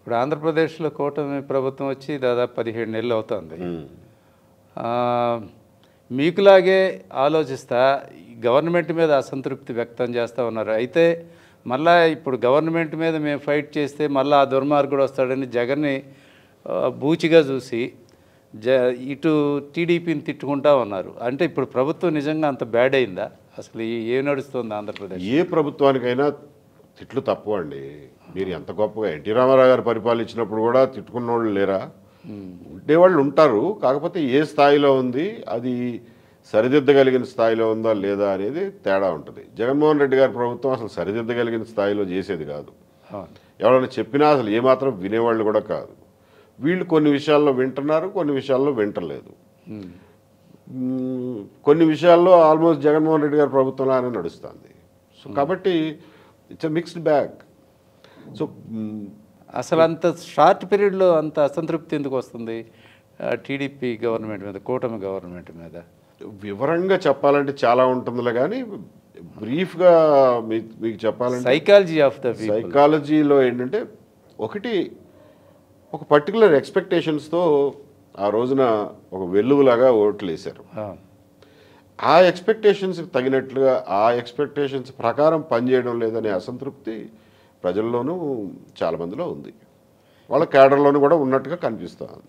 ఇప్పుడు ఆంధ్రప్రదేశ్లో కూటమి ప్రభుత్వం వచ్చి దాదాపు 17 నెలలు అవుతుంది. మీకులాగే ఆలోచిస్తా గవర్నమెంట్ మీద అసంతృప్తి వ్యక్తం చేస్తూ ఉన్నారు. అయితే మళ్ళా ఇప్పుడు గవర్నమెంట్ మీద మేము ఫైట్ చేస్తే మళ్ళీ ఆ దుర్మార్గుడు వస్తాడని జగన్ని బూచిగా చూసి ఇటు టీడీపీని తిట్టుకుంటా ఉన్నారు. అంటే ఇప్పుడు ప్రభుత్వం నిజంగా అంత బ్యాడ్ అయిందా? అసలు ఏం నడుస్తుంది ఆంధ్రప్రదేశ్? ఏ ప్రభుత్వానికైనా తిట్లు తక్కువ అండి. మీరు ఎంత గొప్పగా ఎన్టీ రామారావు గారు పరిపాలించినప్పుడు కూడా తిట్టుకున్న వాళ్ళు లేరా? ఉండేవాళ్ళు ఉంటారు. కాకపోతే ఏ స్థాయిలో ఉంది, అది సరిదిద్దగలిగిన స్థాయిలో ఉందా లేదా అనేది తేడా ఉంటుంది. జగన్మోహన్ రెడ్డి గారి ప్రభుత్వం అసలు సరిదిద్దగలిగిన స్థాయిలో చేసేది కాదు. ఎవరైనా చెప్పినా అసలు ఏమాత్రం వినేవాళ్ళు కూడా కాదు. వీళ్ళు కొన్ని విషయాల్లో వింటున్నారు, కొన్ని విషయాల్లో వింటలేదు. కొన్ని విషయాల్లో ఆల్మోస్ట్ జగన్మోహన్ రెడ్డి గారి ప్రభుత్వంలానే నడుస్తుంది. సో కాబట్టి it's a mixed bag. So అసలు అంత షార్ట్ పీరియడ్లో అంత అసంతృప్తి ఎందుకు వస్తుంది టీడీపీ గవర్నమెంట్ మీద, కూటమి గవర్నమెంట్ మీద? వివరంగా చెప్పాలంటే చాలా ఉంటుందిలే, కానీ బ్రీఫ్గా మీకు చెప్పాలంటే సైకాలజీ ఆఫ్ ద సైకాలజీలో ఏంటంటే ఒక పర్టికులర్ ఎక్స్పెక్టేషన్స్తో ఆ రోజున ఒక వెల్లువలాగా ఓట్లు వేశారు. ఆ ఎక్స్పెక్టేషన్స్కి తగినట్లుగా ఆ ఎక్స్పెక్టేషన్స్ ప్రకారం పనిచేయడం లేదనే అసంతృప్తి ప్రజల్లోనూ చాలామందిలో ఉంది. వాళ్ళ కేడర్లోనూ కూడా ఉన్నట్టుగా కనిపిస్తుంది.